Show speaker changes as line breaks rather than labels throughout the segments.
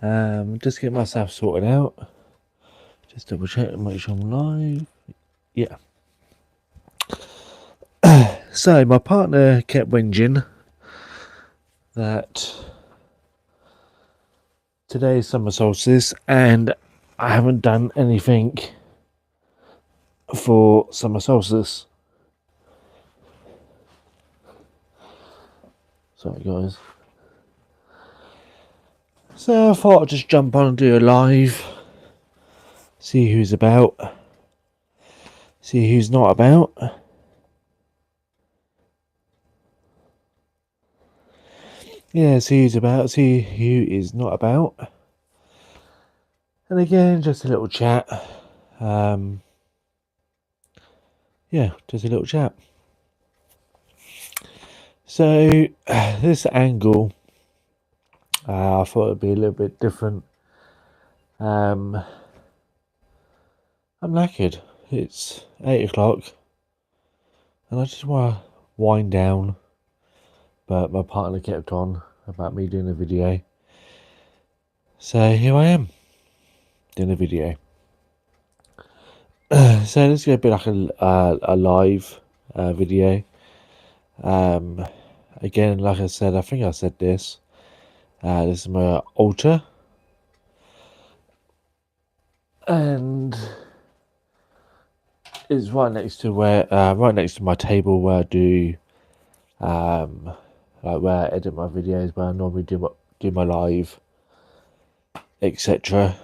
Just get myself sorted out. Just double check and make sure I'm live. Yeah. So my partner kept whinging that today is summer solstice and I haven't done anything for summer solstice. Sorry guys. So I thought I'd just jump on and do a live. See who's about. See who's not about. Yeah, see who's about. See who is not about. And again, just a little chat. Yeah, just a little chat. So this angle, I thought it'd be a little bit different. I'm knackered. It's 8 o'clock, and I just want to wind down. But my partner kept on about me doing a video, so here I am doing a video. So this is gonna be like a live video. Again, like I said, I think I said this. This is my altar, and it's right next to my table where I do, like where I edit my videos, where I normally do my live, etc.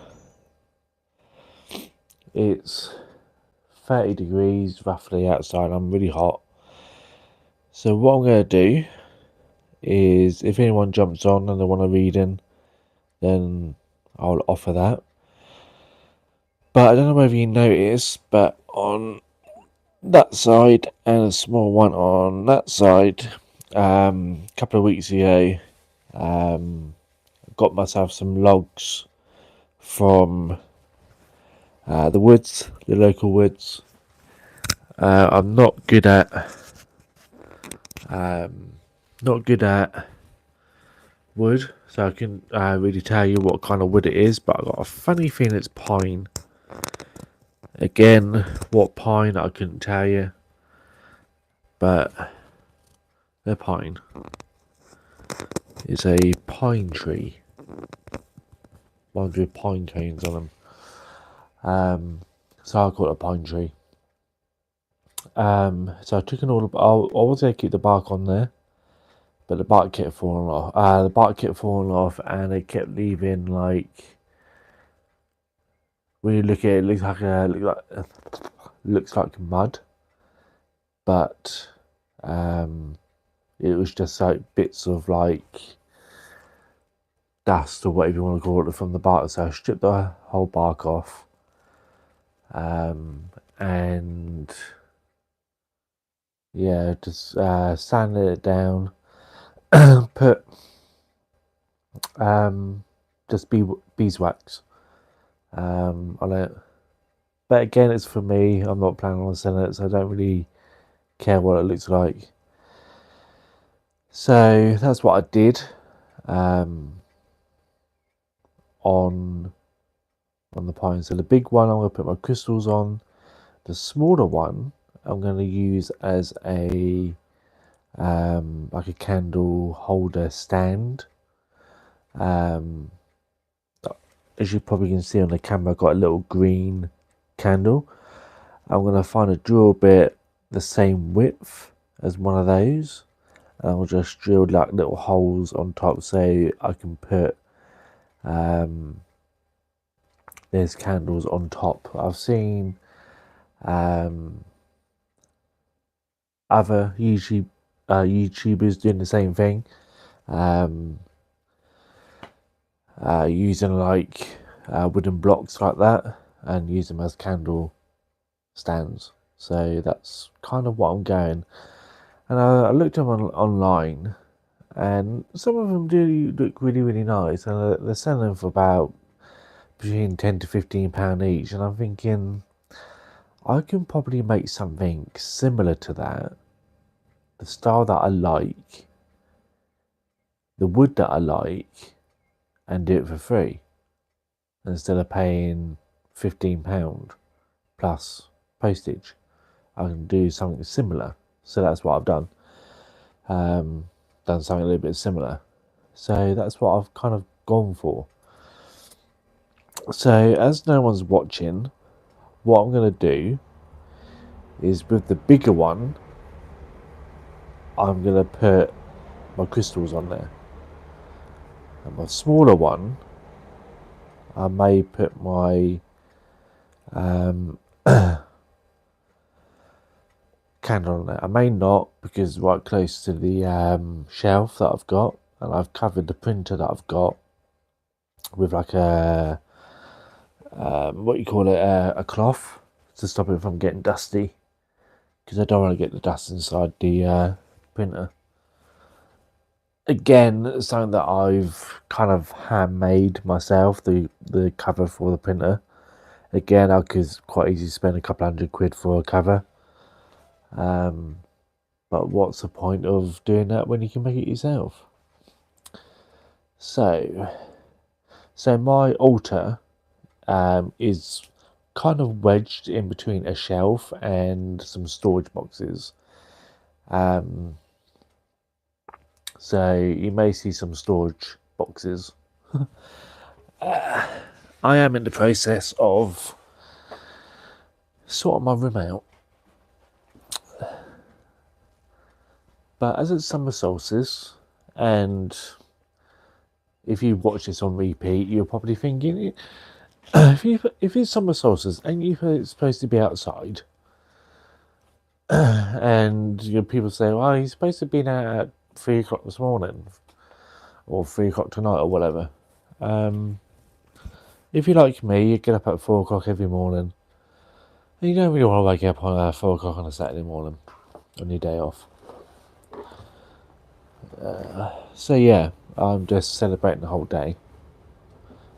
It's 30 degrees roughly outside. I'm really hot. So what I'm going to do is, if anyone jumps on and they want a reading, then I'll offer that. But I don't know whether you noticed, but on that side and a small one on that side, a couple of weeks ago, got myself some logs from the woods, the local woods. I'm not good at wood, so I can really tell you what kind of wood it is, but I've got a funny feeling it's pine. Again, what pine I couldn't tell you, but they're pine. It's a pine tree, ones with pine cones on them. So I call it a pine tree. So I took an all. I was going to keep the bark on there, but the bark kept falling off. And it kept leaving, like, when you look at it, looks like mud, but it was just like bits of like dust or whatever you want to call it from the bark. So I stripped the whole bark off, and yeah, just sanded it down. Put just beeswax on it, but again, it's for me. I'm not planning on selling it, so I don't really care what it looks like. So that's what I did on the pine. So the big one I'm going to put my crystals on. The smaller one I'm going to use as a like a candle holder stand. As you probably can see on the camera, I've got a little green candle. I'm going to find a drill bit the same width as one of those, and I'll just drill like little holes on top so I can put there's candles on top. I've seen other YouTubers doing the same thing, using like wooden blocks like that and use them as candle stands. So that's kind of what I'm going. And I looked them online, and some of them do look really, really nice, and they're selling for about between £10 to £15 each. And I'm thinking, I can probably make something similar to that, the style that I like, the wood that I like, and do it for free. instead of paying £15 plus postage, I can do something similar. So that's what I've done. Done something a little bit similar. So that's what I've kind of gone for. So as no one's watching, what I'm going to do is with the bigger one, I'm going to put my crystals on there. And my smaller one, I may put my candle on there. I may not, because it's right close to the shelf that I've got, and I've covered the printer that I've got with like a what you call it, a cloth, to stop it from getting dusty, because I don't want to get the dust inside the printer. Again, something that I've kind of handmade myself, the cover for the printer. Again, I could quite easily spend a couple £100 for a cover. But what's the point of doing that when you can make it yourself? So my altar is kind of wedged in between a shelf and some storage boxes. So you may see some storage boxes. I am in the process of sorting my room out. But as it's summer solstice, and if you watch this on repeat, you're probably thinking, if it's summer solstice and you're supposed to be outside, and people say, well, he's supposed to be out at 3 o'clock this morning, or 3 o'clock tonight, or whatever. If you're like me, you get up at 4 o'clock every morning, and you don't really want to wake up on 4 o'clock on a Saturday morning on your day off. So yeah, I'm just celebrating the whole day.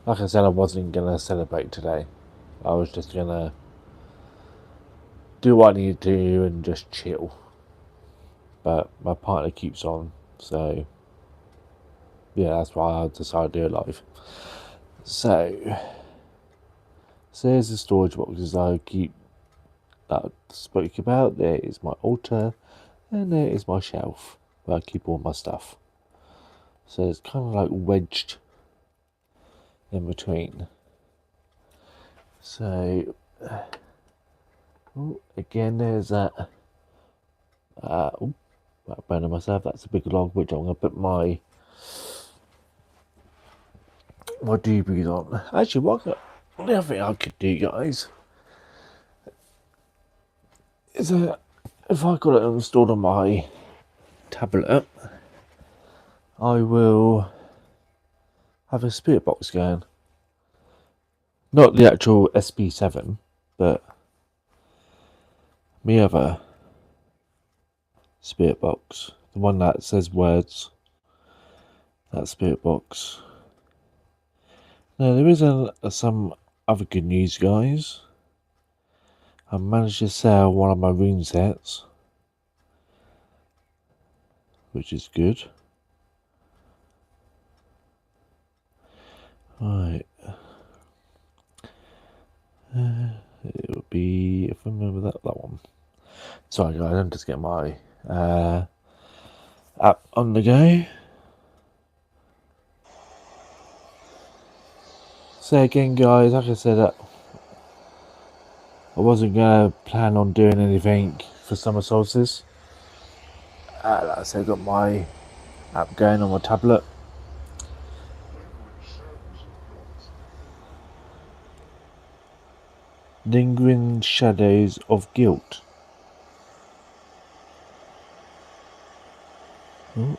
Like I said, I wasn't going to celebrate today. I was just going to do what I need to do and just chill. But my partner keeps on, so yeah, that's why I decided to do it live. So there's the storage boxes I spoke about. There is my altar, and there is my shelf where I keep all my stuff. So it's kind of like wedged in between. So again, there's that. Burning myself. That's a big log, which I'm going to put my doobies on. Actually, the other thing I could do, guys, is if I got it installed on my tablet, I will have a spirit box going. Not the actual SP7, but me other spirit box, the one that says words. That spirit box. Now there is some other good news, guys. I managed to sell one of my rune sets, which is good. Right. It would be, if I remember that one. Sorry guys, I'm just getting my app on the go. So again, guys, like I said, I wasn't going to plan on doing anything for summer solstice. Like I said, I got my app going on my tablet. Lingering shadows of guilt. Ooh.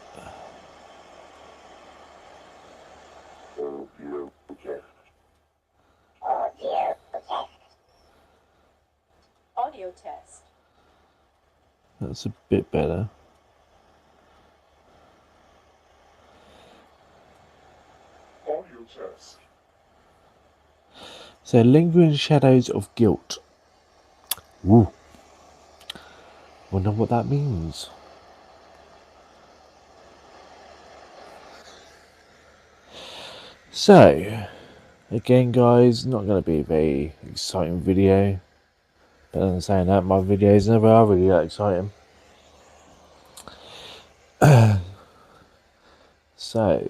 Audio test.
That's a bit better.
Audio test.
So, lingering shadows of guilt. Ooh. Wonder what that means. So, Again, guys, not going to be a very exciting video. But in saying that, my videos never are really that exciting. So,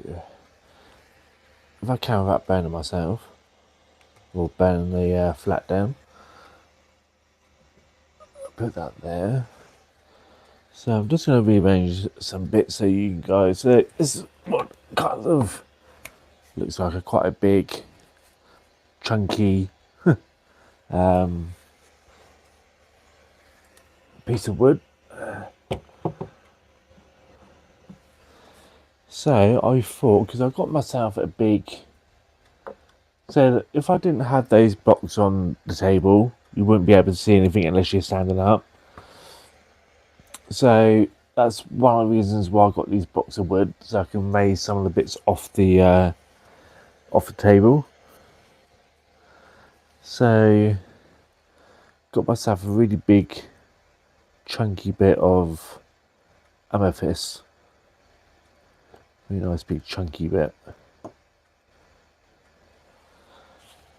if I count without burning myself, or burning the flat down, put that there. So I'm just going to rearrange some bits so you guys see. This is what kind of looks like quite a big, chunky piece of wood. So I thought, because I got myself a big, so if I didn't have those blocks on the table, you wouldn't be able to see anything unless you're standing up. So that's one of the reasons why I got these blocks of wood, so I can raise some of the bits off the table. So got myself a really big, chunky bit of amethyst. Really nice big chunky bit.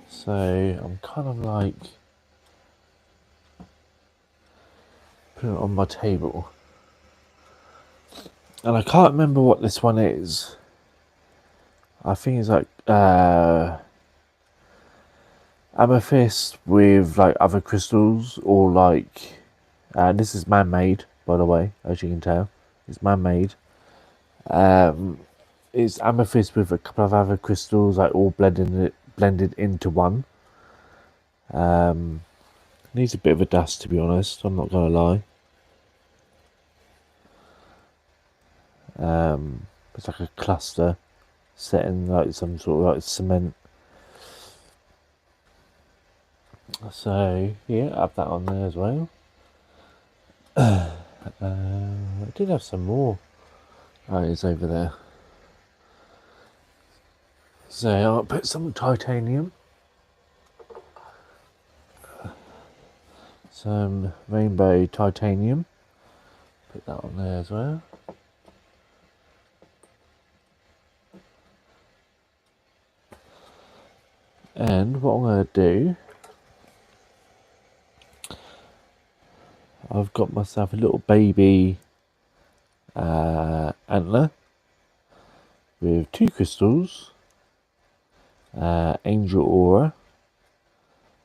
So I'm kind of like putting it on my table. And I can't remember what this one is. I think it's like amethyst with like other crystals, or like this is man-made, by the way, as you can tell. It's man-made. It's amethyst with a couple of other crystals, like all blended into one. Needs a bit of a dust, to be honest. I'm not gonna lie. It's like a cluster set in like some sort of like cement. So yeah, have that on there as well. I did have some more. Oh, it's over there. So I'll put some titanium, some rainbow titanium. Put that on there as well. And what I'm going to do, I've got myself a little baby antler with 2 crystals, angel aura,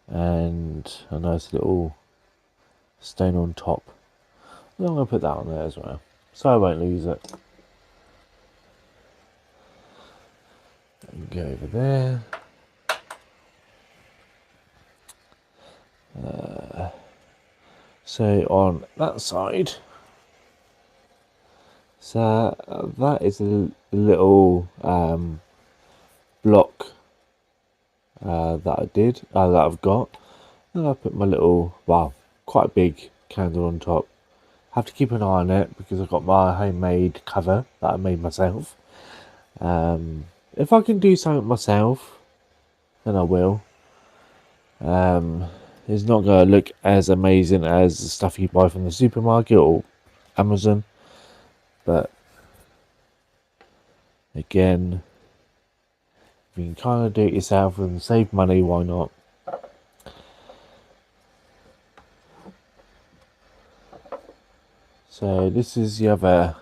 and a nice little stone on top. I'm going to put that on there as well, so I won't lose it. And go over there. So on that side, so that is a little block that I did, that I've got. And I put my little, well, quite a big candle on top. Have to keep an eye on it because I've got my homemade cover that I made myself. If I can do something myself, then I will. It's not going to look as amazing as the stuff you buy from the supermarket or Amazon, but again, if you can kind of do it yourself and save money, why not? So this is the other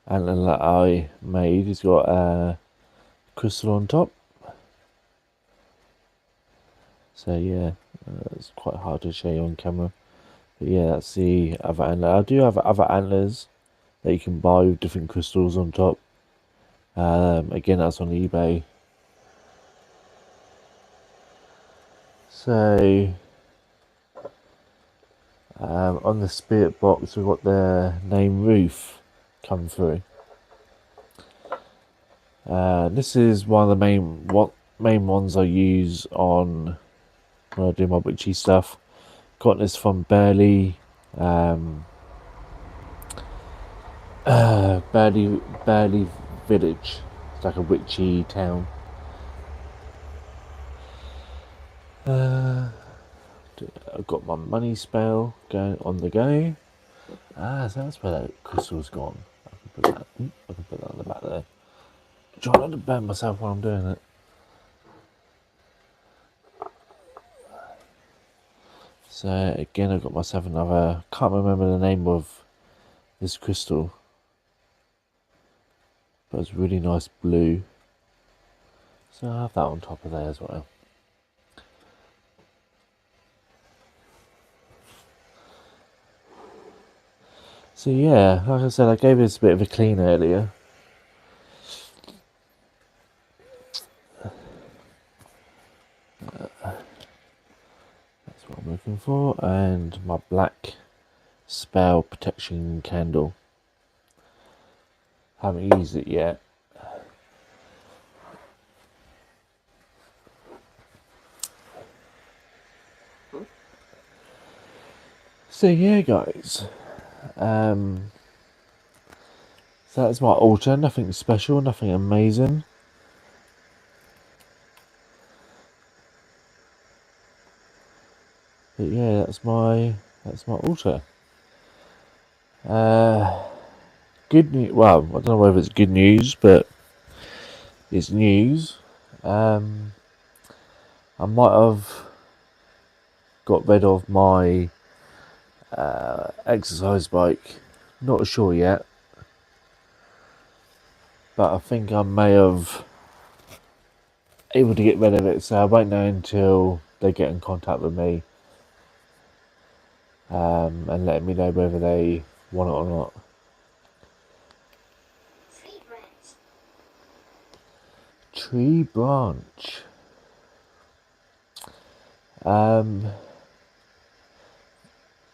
antler that I made. It's got a crystal on top. So yeah, it's quite hard to show you on camera. But yeah, that's the other antler. I do have other antlers that you can buy with different crystals on top. Again, that's on eBay. So on the spirit box, we've got the name Ruth come through. This is one of the main ones I use on when I do my witchy stuff. Got this from Burley Village. It's like a witchy town. I've got my money spell going on the go. So that's where that crystal's gone. I can put that on the back there. I'm trying not to burn myself while I'm doing it. So again, I've got myself another, can't remember the name of this crystal, but it's really nice blue. So I'll have that on top of there as well. So yeah, like I said, I gave this a bit of a clean earlier. That's what I'm looking for. And my black spell protection candle. Haven't used it yet. So yeah, guys. So that's my altar. Nothing special, nothing amazing. But yeah, that's my altar. Good news. Well, I don't know whether it's good news, but it's news. I might have got rid of my exercise bike. Not sure yet, but I think I may have able to get rid of it. So I won't know until they get in contact with me and let me know whether they want it or not. Tree branch.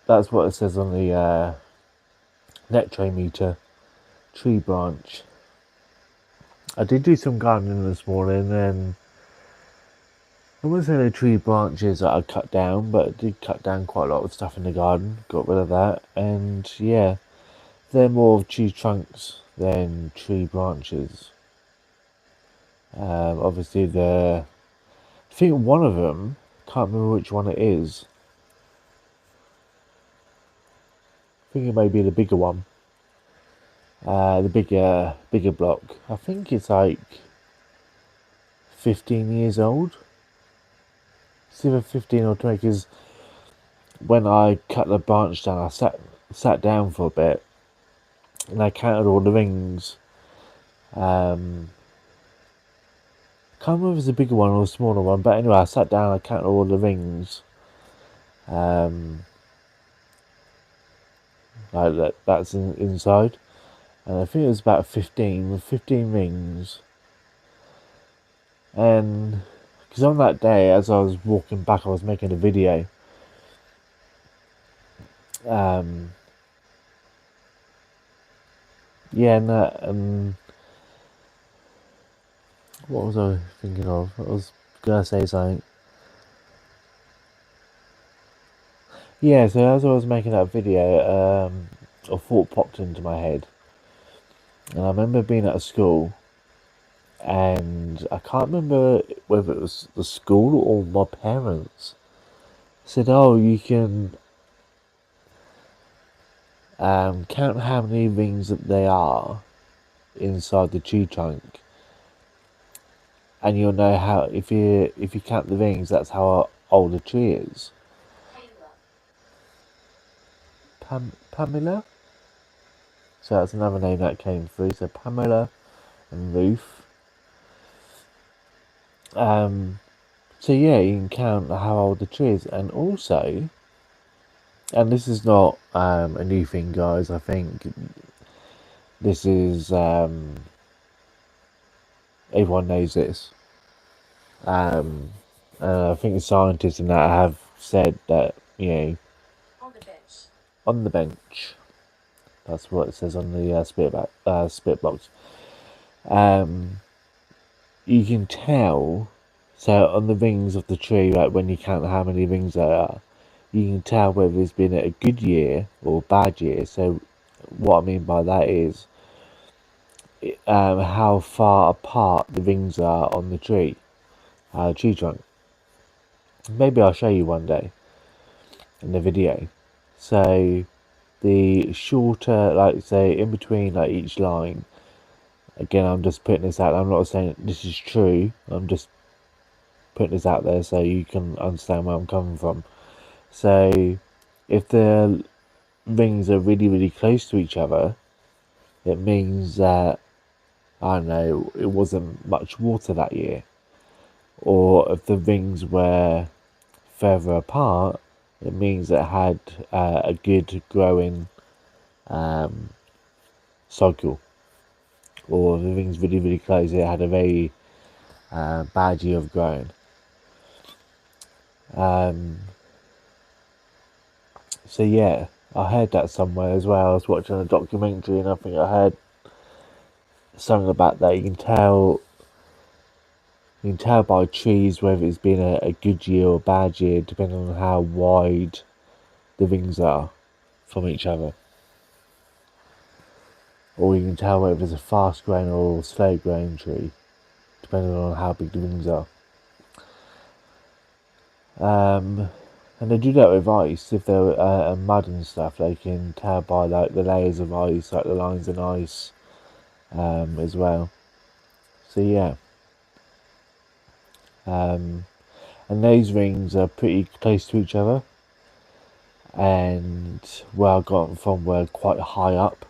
That's what it says on the net tray meter. Tree branch. I did do some gardening this morning, and I wouldn't say the tree branches that I cut down, but I did cut down quite a lot of stuff in the garden. Got rid of that, and yeah, they're more of tree trunks than tree branches. Obviously, I think one of them, can't remember which one it is. I think it may be the bigger one. The bigger block. I think it's like 15 years old. It's either 15 or 20, because when I cut the branch down, I sat down for a bit and I counted all the rings. Can't remember if it's a bigger one or a smaller one, but anyway, I sat down, I counted all the rings. Like that's inside, and I think it was about 15 with 15 rings. And because on that day, as I was walking back, I was making a video. Yeah, and what was I thinking of? I was gonna say something. Yeah, so as I was making that video, a thought popped into my head, and I remember being at a school, and I can't remember whether it was the school or my parents said, "Oh, you can count how many rings that they are inside the tree trunk, and you'll know how if you count the rings, that's how old the tree is." Pamela. So that's another name that came through. So Pamela and Ruth. So yeah, you can count how old the tree is, and also, and this is not a new thing, guys. I think this is everyone knows this. I think the scientists and that have said that, on the bench. That's what it says on the spit box. You can tell. So on the rings of the tree, like when you count how many rings there are, you can tell whether it's been a good year or a bad year. So what I mean by that is how far apart the rings are on the tree trunk. Maybe I'll show you one day in the video. So the shorter, like say in between like each line, again I'm just putting this out, I'm not saying this is true, I'm just putting this out there so you can understand where I'm coming from. So if the rings are really, really close to each other, it means that, I don't know, it wasn't much water that year. Or if the rings were further apart, it means it had a good growing cycle. Or if the rings really, really close, it had a very bad year of growing. So yeah, I heard that somewhere as well. I was watching a documentary and I think I heard something about that. You can tell by trees whether it's been a good year or a bad year, depending on how wide the rings are from each other. Or you can tell whether it's a fast growing or slow growing tree, depending on how big the rings are. And they do that with ice. If they're mud and stuff, they can tell by like the layers of ice, like the lines in ice, as well. So yeah, and those rings are pretty close to each other. And where I got them from were quite high up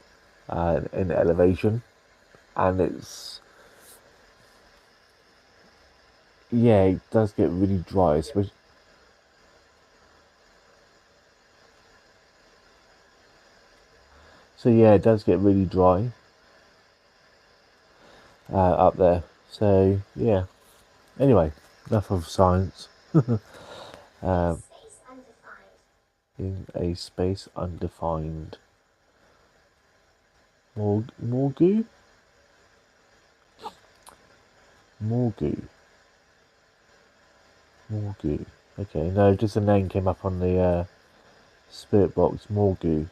in elevation, and it does get really dry, especially. So yeah, it does get really dry up there. So yeah. Anyway, enough of science. In a space undefined. Morgu? Morgu. Morgu. Okay, no, just a name came up on the spirit box. Morgu.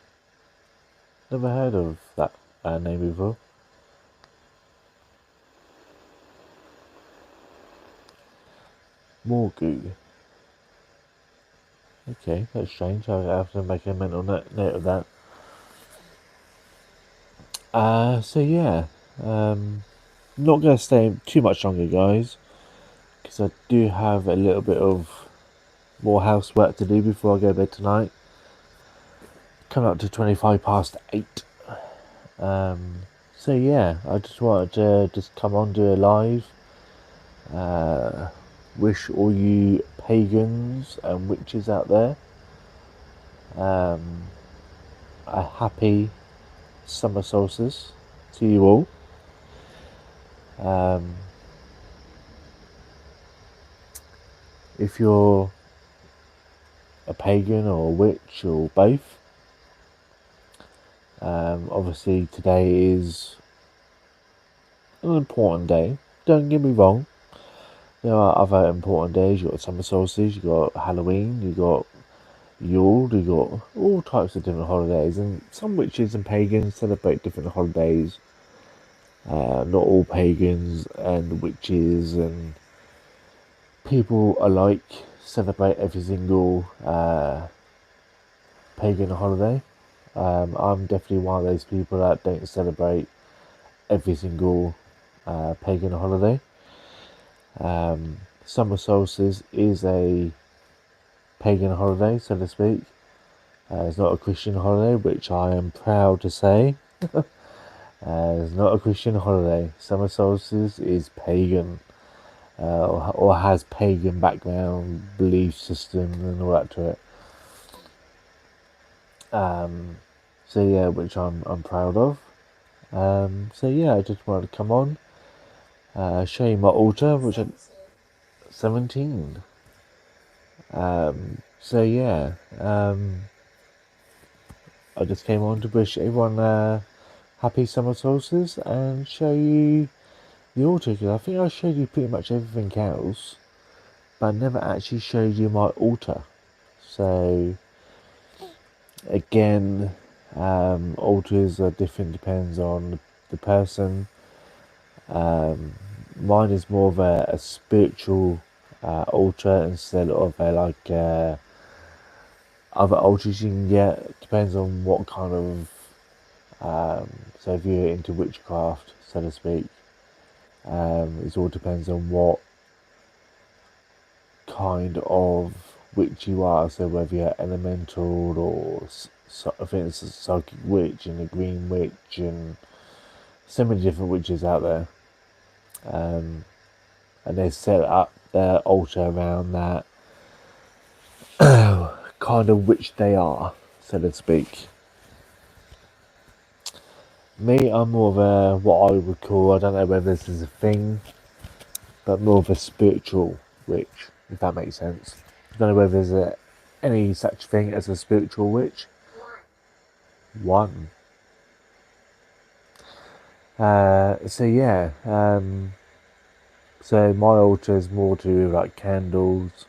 Never heard of that name before. Morgu. Okay, that's strange. I have to make a mental note of that. So yeah, not going to stay too much longer, guys, because I do have a little bit of more housework to do before I go to bed tonight. Coming up to 25 past 8. So yeah, I just wanted to just come on, do a live. Wish all you pagans and witches out there a happy summer solstice to you all. If you're a pagan or a witch or both, obviously today is an important day. Don't get me wrong. There are other important days. You got summer solstice, you got Halloween, you got Yule, you got all types of different holidays, and some witches and pagans celebrate different holidays. Not all pagans and witches and people alike celebrate every single pagan holiday. I'm definitely one of those people that don't celebrate every single pagan holiday. Summer solstice is a pagan holiday, so to speak. It's not a Christian holiday, which I am proud to say. It's not a Christian holiday. Summer solstice is pagan, or has pagan background, belief system, and all that to it. So yeah, which I'm proud of. So yeah, I just wanted to come on, show you my altar, which I 17. So yeah, I just came on to wish everyone happy summer solstice and show you the altar, because I think I showed you pretty much everything else, but I never actually showed you my altar. So again, altars are different, depends on the person. Mine is more of a spiritual altar instead of other altars you can get. Depends on what kind of, so if you're into witchcraft, so to speak, it all depends on what kind of witch you are. So whether you're elemental or I think it's a psychic witch and a green witch and so many different witches out there. And they set up their altar around that kind of witch they are, so to speak. Me, I'm more of a, what I would call, I don't know whether this is a thing, but more of a spiritual witch, if that makes sense. I don't know whether there's any such thing as a spiritual witch. One. So yeah, so my altar is more to do like candles,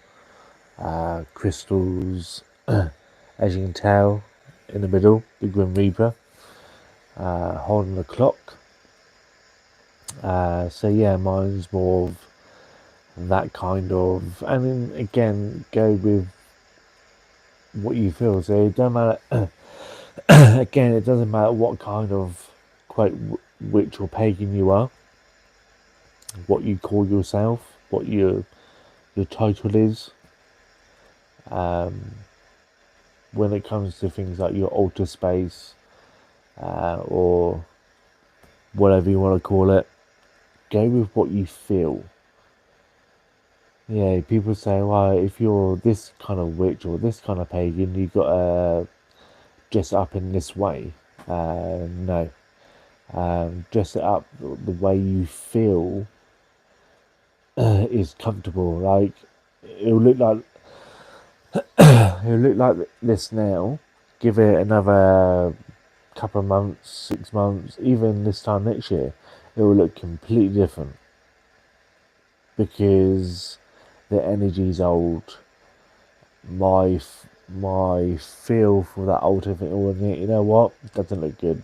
crystals, as you can tell, in the middle, the Grim Reaper, holding the clock. So yeah, mine's more of that kind of, and then again, go with what you feel. So it don't matter. Again, it doesn't matter what kind of quote witch or pagan you are, what you call yourself, what your title is. When it comes to things like your altar space, or whatever you want to call it, go with what you feel. Yeah, people say, well, if you're this kind of witch or this kind of pagan, you've got to dress up in this way. No. Dress it up the way you feel is comfortable. Like, it'll look like this now. Give it another couple of months, 6 months, even this time next year, it will look completely different because the energy's old. My feel for that altar thing, oh, you know what, it doesn't look good,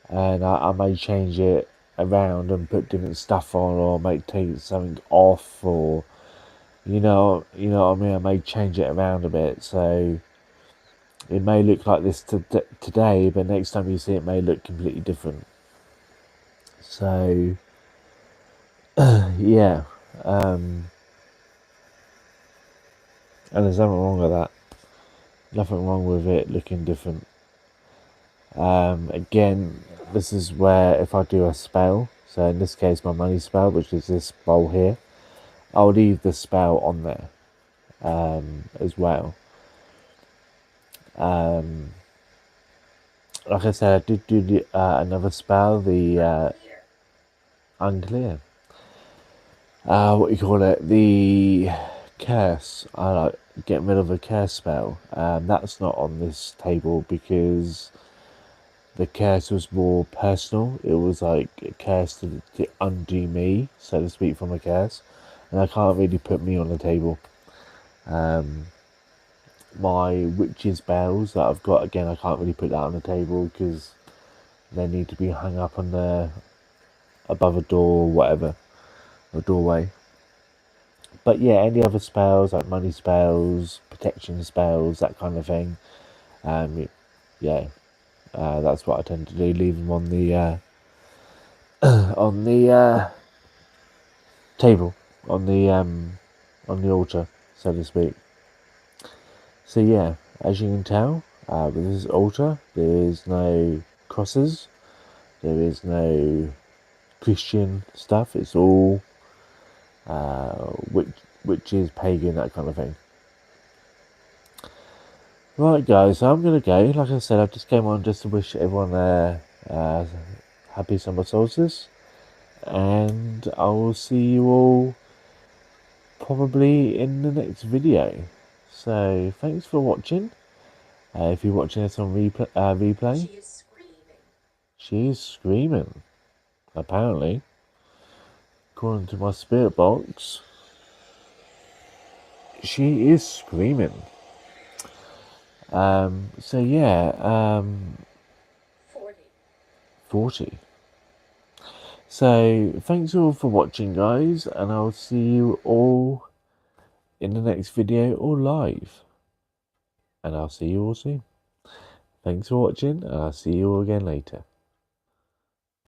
and I may change it around and put different stuff on, or may take something off, or you know what I mean. I may change it around a bit, so it may look like this today, but next time you see it may look completely different. So yeah, and there's nothing wrong with that. Nothing wrong with it looking different. Again, this is where if I do a spell, so in this case my money spell, which is this bowl here, I'll leave the spell on there as well. Like I said, I did do another spell, the unclear. What you call it? The curse. I like getting rid of a curse spell. That's not on this table because the curse was more personal. It was like a curse to undo me, so to speak, from a curse. And I can't really put me on the table. My witch's bells that I've got, again, I can't really put that on the table because they need to be hung up on the above a door or whatever, a doorway. But yeah, any other spells like money spells, protection spells, that kind of thing. Yeah, that's what I tend to do. Leave them on the on the table, on the altar, so to speak. So yeah, as you can tell, with this altar, there is no crosses, there is no Christian stuff. It's all witches, pagan, that kind of thing. Right, guys, so I'm gonna go. Like I said, I just came on just to wish everyone a happy summer solstice, and I will see you all probably in the next video. So thanks for watching. If you're watching this on replay,
She is screaming.
she is screaming. Apparently, according to my spirit box, she is screaming. So yeah,
40.
40. So thanks all for watching, guys, and I'll see you all in the next video or live. And I'll see you all soon. Thanks for watching, and I'll see you all again later.